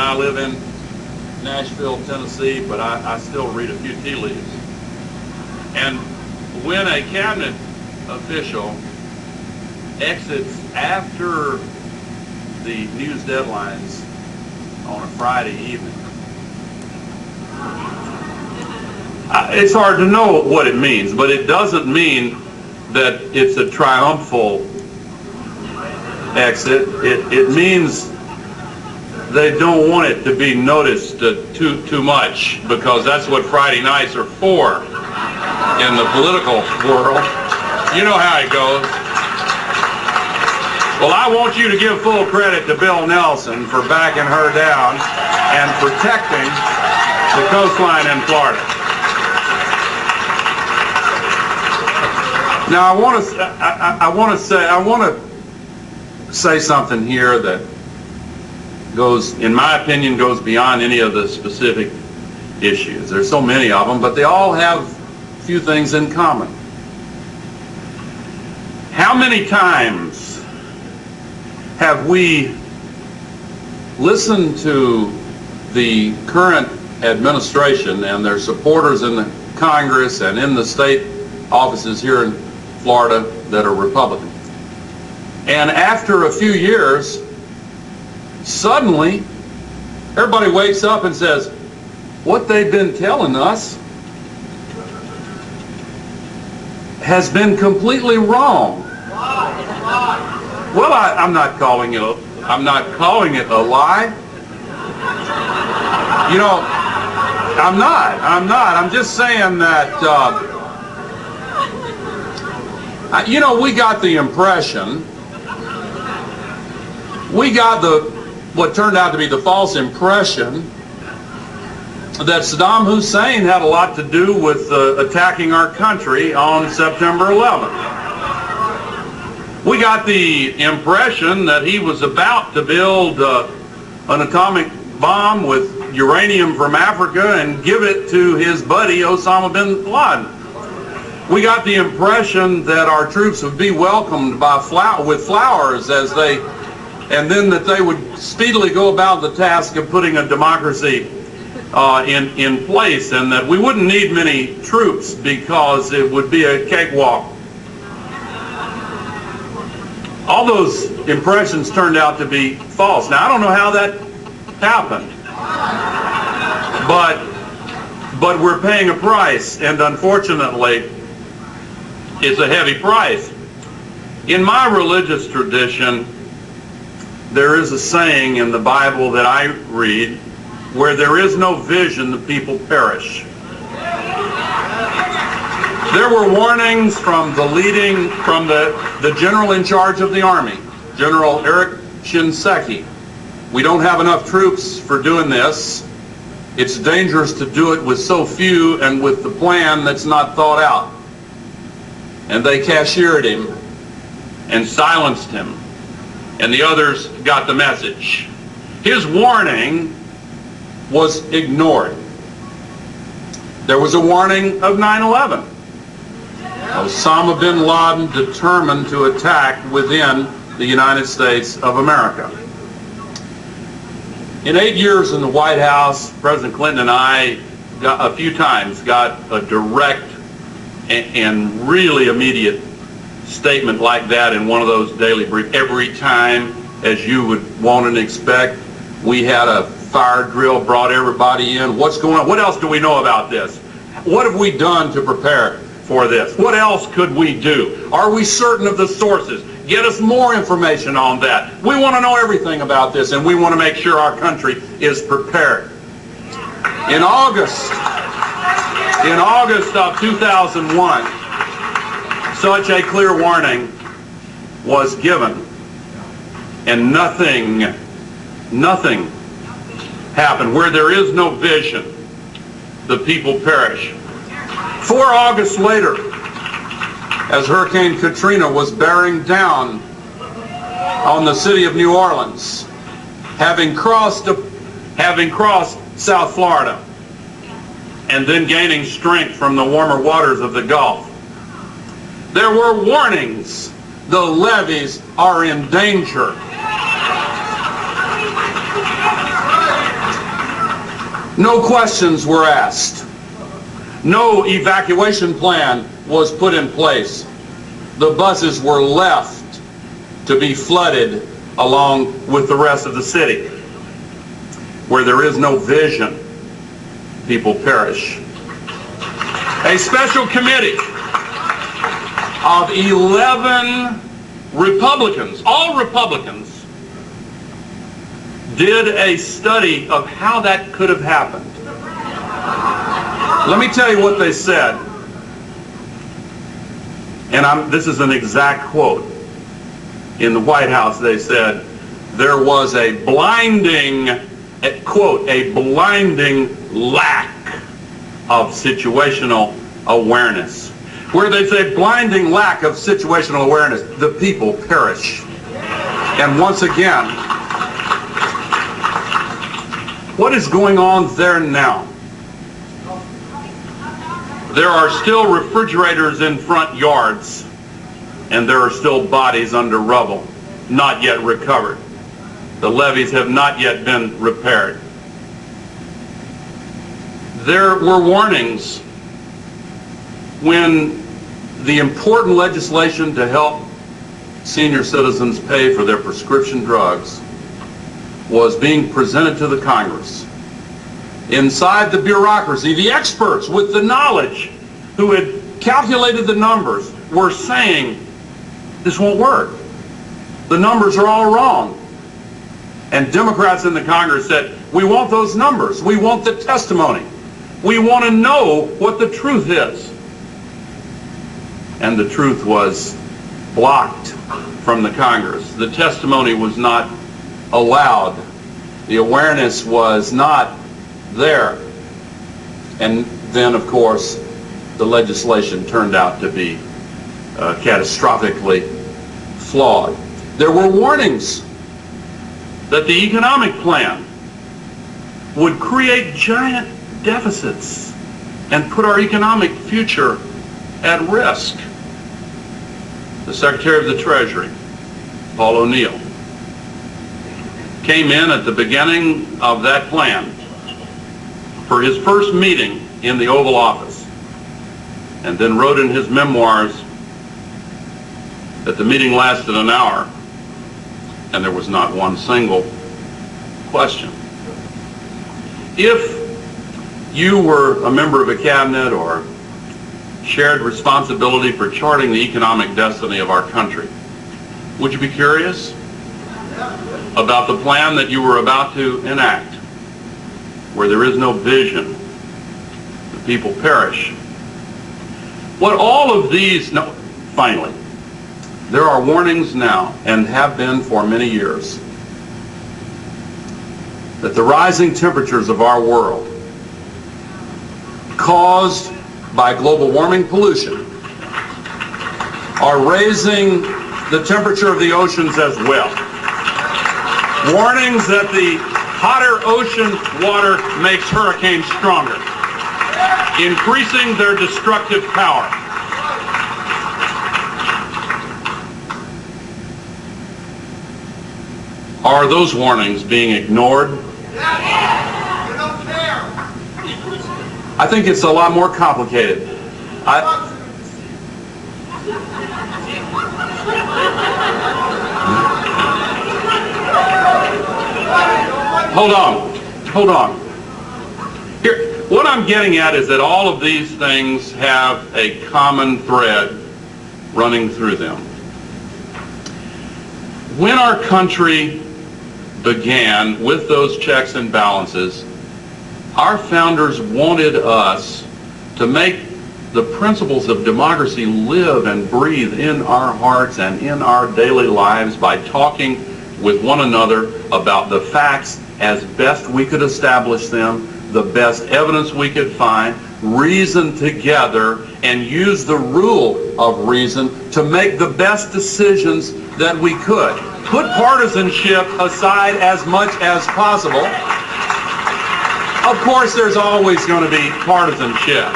I live in Nashville, Tennessee, but I still read a few tea leaves. And when a cabinet official exits after the news deadlines on a Friday evening, it's hard to know what it means, but it doesn't mean that it's a triumphal exit. It means they don't want it to be noticed too much, because that's what Friday nights are for in the political world. You know how it goes. Well, I want you to give full credit to Bill Nelson for backing her down and protecting the coastline in Florida. Now, I want to say something here that goes, in my opinion, goes beyond any of the specific issues. There's so many of them, but they all have a few things in common. How many times have we listened to the current administration and their supporters in the Congress and in the state offices here in Florida that are Republican, and after a few years, suddenly everybody wakes up and says, what they've been telling us has been completely wrong. Well, I'm not calling it a lie. You know, I'm not. I'm just saying that you know, we got the impression, what turned out to be the false impression, that Saddam Hussein had a lot to do with attacking our country on September 11th. We got the impression that he was about to build an atomic bomb with uranium from Africa and give it to his buddy Osama bin Laden. We got the impression that our troops would be welcomed with flowers and then that they would speedily go about the task of putting a democracy in place, and that we wouldn't need many troops because it would be a cakewalk. All those impressions turned out to be false. Now, I don't know how that happened, but we're paying a price, and unfortunately, it's a heavy price. In my religious tradition, there is a saying in the Bible that I read, where there is no vision, the people perish. There were warnings from the general in charge of the army, General Eric Shinseki. We don't have enough troops for doing this. It's dangerous to do it with so few and with the plan that's not thought out. And they cashiered him and silenced him, and the others got the message. His warning was ignored. There was a warning of 9/11. Osama bin Laden determined to attack within the United States of America. In 8 years in the White House, President Clinton and I a few times got a direct and really immediate statement like that in one of those daily briefs. Every time, as you would want and expect, we had a fire drill, brought everybody in. What's going on? What else do we know about this? What have we done to prepare for this? What else could we do? Are we certain of the sources? Get us more information on that. We want to know everything about this, and we want to make sure our country is prepared. In August of 2001, such a clear warning was given, and nothing happened. Where there is no vision, the people perish. 4 August later, as Hurricane Katrina was bearing down on the city of New Orleans, having crossed South Florida, and then gaining strength from the warmer waters of the Gulf, there were warnings. The levees are in danger. No questions were asked. No evacuation plan was put in place. The buses were left to be flooded along with the rest of the city. Where there is no vision, people perish. A special committee of 11 Republicans, all Republicans, did a study of how that could have happened. Let me tell you what they said. And this is an exact quote. In the White House, they said, there was a blinding, quote, a blinding lack of situational awareness. Where they say blinding lack of situational awareness, the people perish. And once again, what is going on there now? There are still refrigerators in front yards, and there are still bodies under rubble, not yet recovered. The levees have not yet been repaired. There were warnings when the important legislation to help senior citizens pay for their prescription drugs was being presented to the Congress. Inside the bureaucracy, the experts with the knowledge who had calculated the numbers were saying, this won't work. The numbers are all wrong. And Democrats in the Congress said, we want those numbers. We want the testimony. We want to know what the truth is. And the truth was blocked from the Congress. The testimony was not allowed. The awareness was not there. And then, of course, the legislation turned out to be catastrophically flawed. There were warnings that the economic plan would create giant deficits and put our economic future at risk. The Secretary of the Treasury, Paul O'Neill, came in at the beginning of that plan for his first meeting in the Oval Office, and then wrote in his memoirs that the meeting lasted an hour and there was not one single question. If you were a member of a cabinet or shared responsibility for charting the economic destiny of our country, would you be curious about the plan that you were about to enact? Where there is no vision, the people perish. What all of these, finally, there are warnings now, and have been for many years, that the rising temperatures of our world, caused by global warming pollution, are raising the temperature of the oceans as well. Warnings that the hotter ocean water makes hurricanes stronger, increasing their destructive power. Are those warnings being ignored? I think it's a lot more complicated. Hold on. Here, what I'm getting at is that all of these things have a common thread running through them. When our country began with those checks and balances, our founders wanted us to make the principles of democracy live and breathe in our hearts and in our daily lives by talking with one another about the facts as best we could establish them, the best evidence we could find, reason together, and use the rule of reason to make the best decisions that we could. Put partisanship aside as much as possible. Of course, there's always going to be partisanship.